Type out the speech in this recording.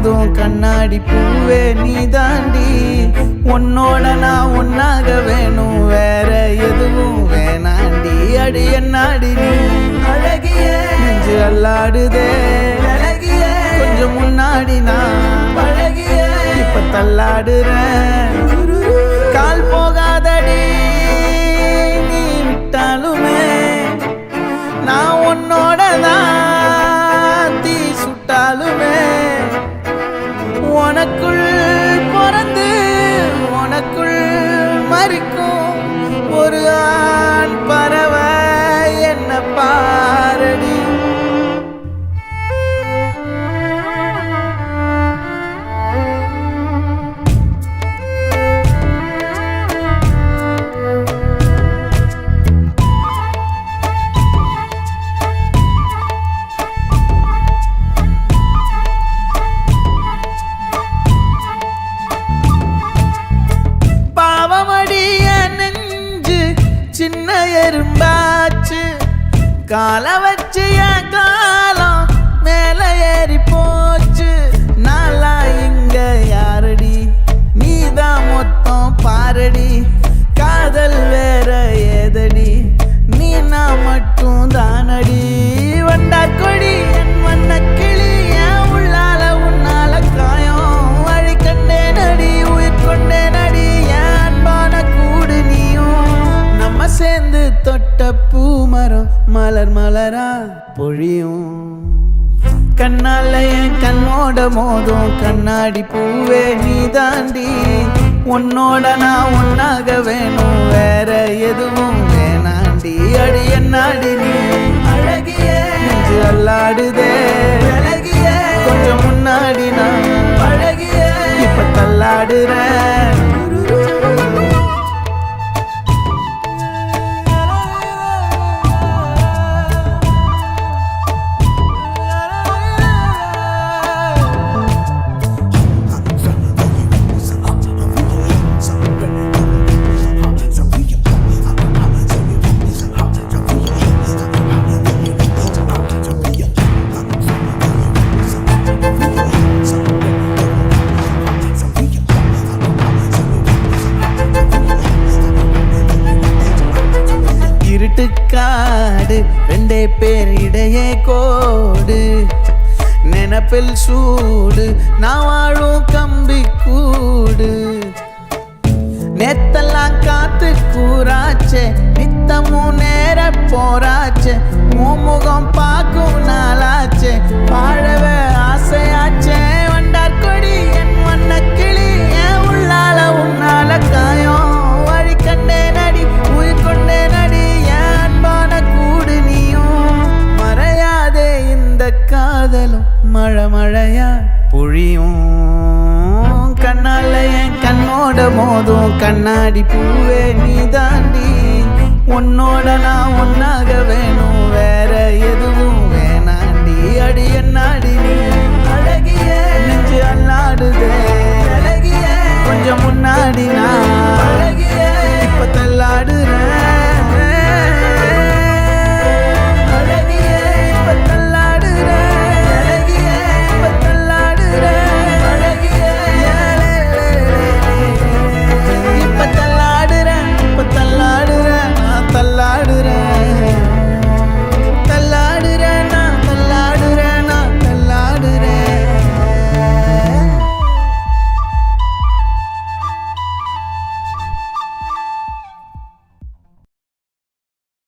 மோதும் கண்ணாடி பூவே நீ தாண்டி. உன்னோட நான் ஒன்னாக வேணும், வேற எதுவும் வேணாண்டி. அடி என்னாடி நீ அழகிய நெஞ்சு அல்லாடுதே அழகிய. கொஞ்சம் முன்னாடி நான் பழகிய இப்ப தள்ளாடுறேன். கால் போகாதடி நீ விட்டாலுமே, நான் உன்னோட தான் தீ சுட்டாலுமே. உனக்குள் பிறந்து உனக்குள் மறிக்கும் ஒரு ஆண் பறவை என்ன பாரடி. சின்ன எறும்பாச்சு கால வச்சு என் காலம் மேல ஏறி போச்சு. நாளா இங்க யாரடி நீதான் மொத்தம் பாரடி. காதல் வேற ஏதடி நீ நான் மட்டும் தானடி. வண்டா கொடி என் வண்ண கிளி என் உள்ளால உன்னால காயம் வழி கண்டே நடி உயிர் கொண்டே நடி. என் அன்பான கூடு நீயும் நம்ம சேர்ந்து தொட்ட பூமரம் மலர் மலரா பொழியும். கண்ணால என் கண்ணோட மோதும் கண்ணாடி பூவே நீ தாண்டி. உன்னோட நான் ஒன்னாக வேணும், வேற எதுவும் வேணாண்டி. அடி என்னாடி நீ அழகிய நெஞ்சு அல்லாடுதே அழகிய. கொஞ்சம் முன்னாடி நான் பழகிய இப்ப தள்ளாடுறேன். இருட்டுக்காடு ரெண்டே பேர் இடையே கோடு. நினப்பில் சூடு நான் வாழும் கம்பி கூடு. நேத்தெல்லாம் காத்து கூறாச்சே நித்தமும் நேர போராச்சே. முகம் பார்க்கும் நாளாச்சே வாழவே ஆசையாச்சே. வண்டார் கொடி என் வண்ண கிளி என் உள்ளால உன்னால காயம் வழி கண்டே நடி உயிர் கொண்டே நடி. காதலும் மழை மழையா பொழியும். கண்ணால என் கண்ணோட மோதும் கண்ணாடி பூவே நீ தாண்டி. உன்னோட நான் ஒன்னாக வேணும்,